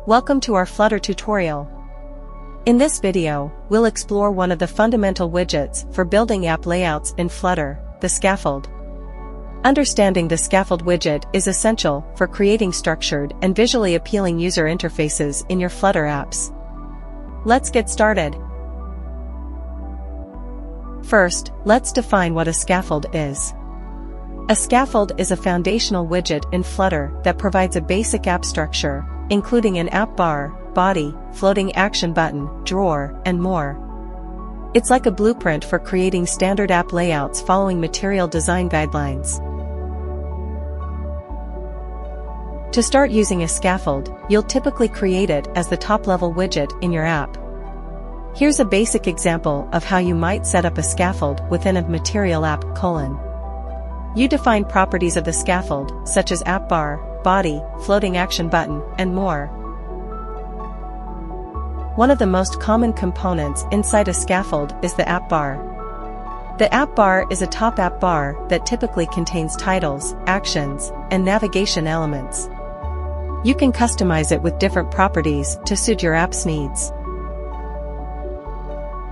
Welcome to our Flutter tutorial. In this video, we'll explore one of the fundamental widgets for building app layouts in Flutter, the scaffold. Understanding the scaffold widget is essential for creating structured and visually appealing user interfaces in your Flutter apps. Let's get started. First, let's define what a scaffold is. A scaffold is a foundational widget in Flutter that provides a basic app structure, including an app bar, body, floating action button, drawer, and more. It's like a blueprint for creating standard app layouts following material design guidelines. To start using a scaffold, you'll typically create it as the top-level widget in your app. Here's a basic example of how you might set up a scaffold within a material app: You define properties of the scaffold, such as app bar, body, floating action button, and more. One of the most common components inside a scaffold is the app bar. The app bar is a top app bar that typically contains titles, actions, and navigation elements. You can customize it with different properties to suit your app's needs.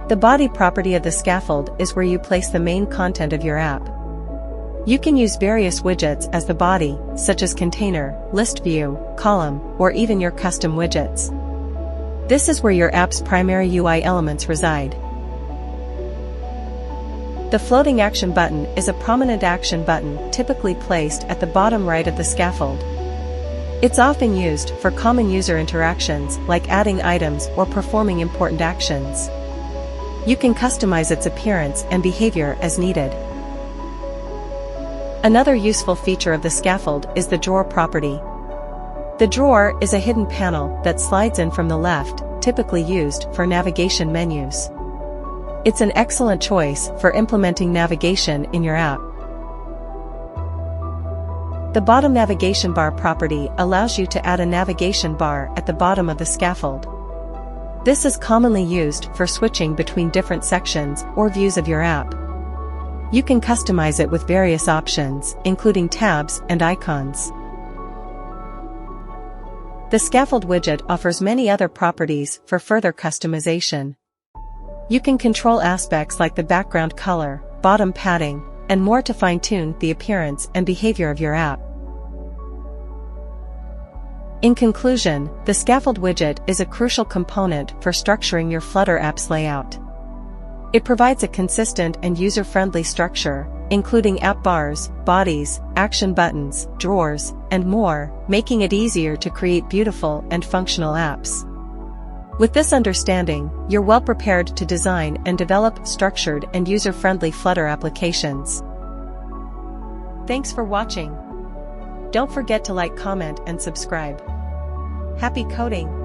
The body property of the scaffold is where you place the main content of your app. You can use various widgets as the body, such as container, list view, column, or even your custom widgets. This is where your app's primary UI elements reside. The floating action button is a prominent action button typically placed at the bottom right of the scaffold. It's often used for common user interactions like adding items or performing important actions. You can customize its appearance and behavior as needed. Another useful feature of the scaffold is the drawer property. The drawer is a hidden panel that slides in from the left, typically used for navigation menus. It's an excellent choice for implementing navigation in your app. The bottom navigation bar property allows you to add a navigation bar at the bottom of the scaffold. This is commonly used for switching between different sections or views of your app. You can customize it with various options, including tabs and icons. The scaffold widget offers many other properties for further customization. You can control aspects like the background color, bottom padding, and more to fine-tune the appearance and behavior of your app. In conclusion, the scaffold widget is a crucial component for structuring your Flutter app's layout. It provides a consistent and user-friendly structure, including app bars, bodies, action buttons, drawers, and more, making it easier to create beautiful and functional apps. With this understanding, you're well prepared to design and develop structured and user-friendly Flutter applications. Thanks for watching. Don't forget to like, comment, and subscribe. Happy coding!